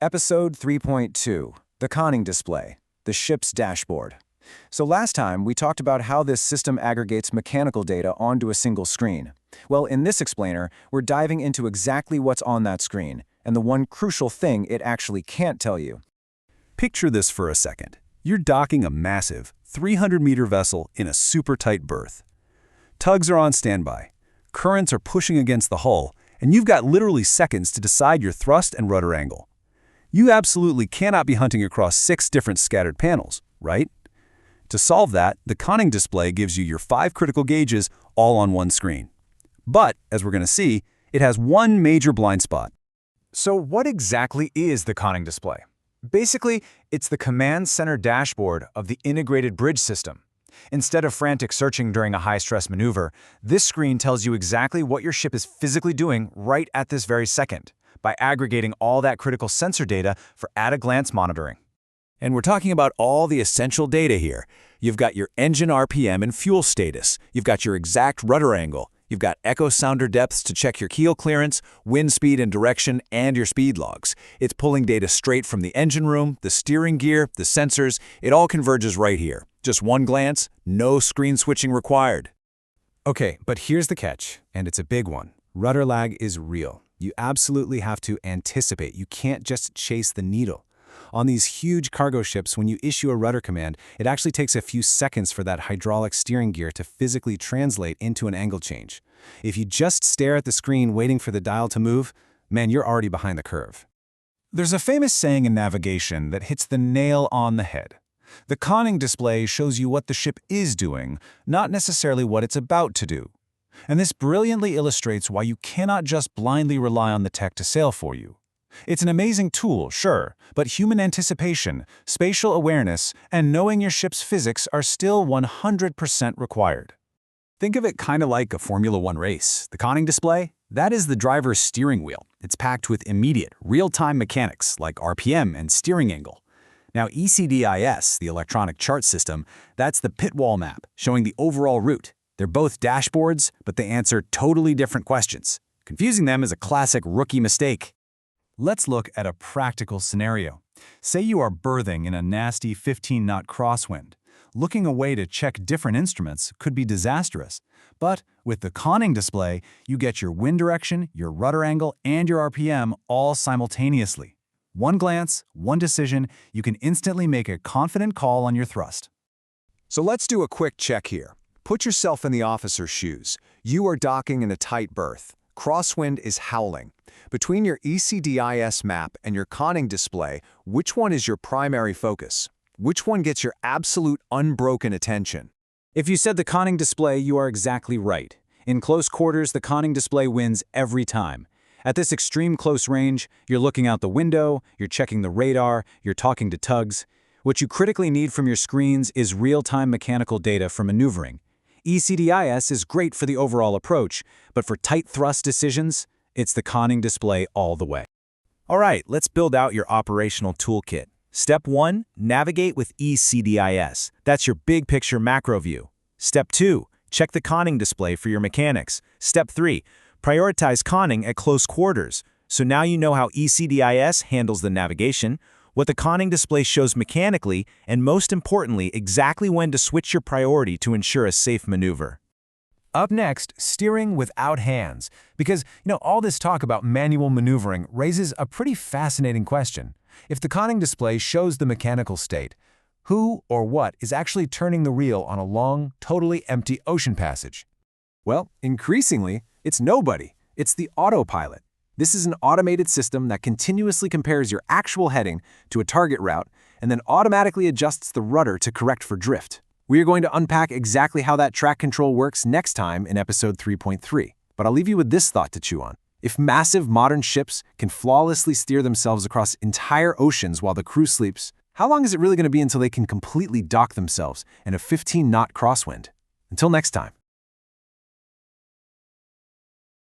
Episode 3.2, the conning display, the ship's dashboard. So last time, we talked about how this system aggregates mechanical data onto a single screen. Well, in this explainer, we're diving into exactly what's on that screen, and the one crucial thing it actually can't tell you. Picture this for a second. You're docking a massive, 300-meter vessel in a super tight berth. Tugs are on standby. Currents are pushing against the hull, and you've got literally seconds to decide your thrust and rudder angle. You absolutely cannot be hunting across 6 different scattered panels, right? To solve that, the conning display gives you your 5 critical gauges all on one screen. But, as we're going to see, it has one major blind spot. So what exactly is the conning display? Basically, it's the command center dashboard of the integrated bridge system. Instead of frantic searching during a high-stress maneuver, this screen tells you exactly what your ship is physically doing right at this very second, by aggregating all that critical sensor data for at-a-glance monitoring. And we're talking about all the essential data here. You've got your engine RPM and fuel status. You've got your exact rudder angle. You've got echo sounder depths to check your keel clearance, wind speed and direction, and your speed logs. It's pulling data straight from the engine room, the steering gear, the sensors. It all converges right here. Just one glance, no screen switching required. Okay, but here's the catch, and it's a big one. Rudder lag is real. You absolutely have to anticipate. You can't just chase the needle. On these huge cargo ships, when you issue a rudder command, it actually takes a few seconds for that hydraulic steering gear to physically translate into an angle change. If you just stare at the screen waiting for the dial to move, man, you're already behind the curve. There's a famous saying in navigation that hits the nail on the head. The conning display shows you what the ship is doing, not necessarily what it's about to do. And this brilliantly illustrates why you cannot just blindly rely on the tech to sail for you. It's an amazing tool, sure, but human anticipation, spatial awareness, and knowing your ship's physics are still 100% required. Think of it kind of like a Formula One race. The conning display? That is the driver's steering wheel. It's packed with immediate, real-time mechanics like RPM and steering angle. Now, ECDIS, the electronic chart system, that's the pit wall map, showing the overall route. They're both dashboards, but they answer totally different questions. Confusing them is a classic rookie mistake. Let's look at a practical scenario. Say you are berthing in a nasty 15-knot crosswind. Looking away to check different instruments could be disastrous. But with the conning display, you get your wind direction, your rudder angle, and your RPM all simultaneously. One glance, one decision, you can instantly make a confident call on your thrust. So let's do a quick check here. Put yourself in the officer's shoes. You are docking in a tight berth. Crosswind is howling. Between your ECDIS map and your conning display, which one is your primary focus? Which one gets your absolute unbroken attention? If you said the conning display, you are exactly right. In close quarters, the conning display wins every time. At this extreme close range, you're looking out the window, you're checking the radar, you're talking to tugs. What you critically need from your screens is real-time mechanical data for maneuvering. ECDIS is great for the overall approach, but for tight thrust decisions, it's the conning display all the way. All right, let's build out your operational toolkit. Step 1, navigate with ECDIS. That's your big picture macro view. Step 2, check the conning display for your mechanics. Step 3, prioritize conning at close quarters. So now you know how ECDIS handles the navigation, what the conning display shows mechanically, and most importantly, exactly when to switch your priority to ensure a safe maneuver. Up next, steering without hands. Because, all this talk about manual maneuvering raises a pretty fascinating question. If the conning display shows the mechanical state, who or what is actually turning the wheel on a long, totally empty ocean passage? Well, increasingly, it's nobody. It's the autopilot. This is an automated system that continuously compares your actual heading to a target route and then automatically adjusts the rudder to correct for drift. We are going to unpack exactly how that track control works next time in episode 3.3. But I'll leave you with this thought to chew on. If massive modern ships can flawlessly steer themselves across entire oceans while the crew sleeps, how long is it really going to be until they can completely dock themselves in a 15-knot crosswind? Until next time.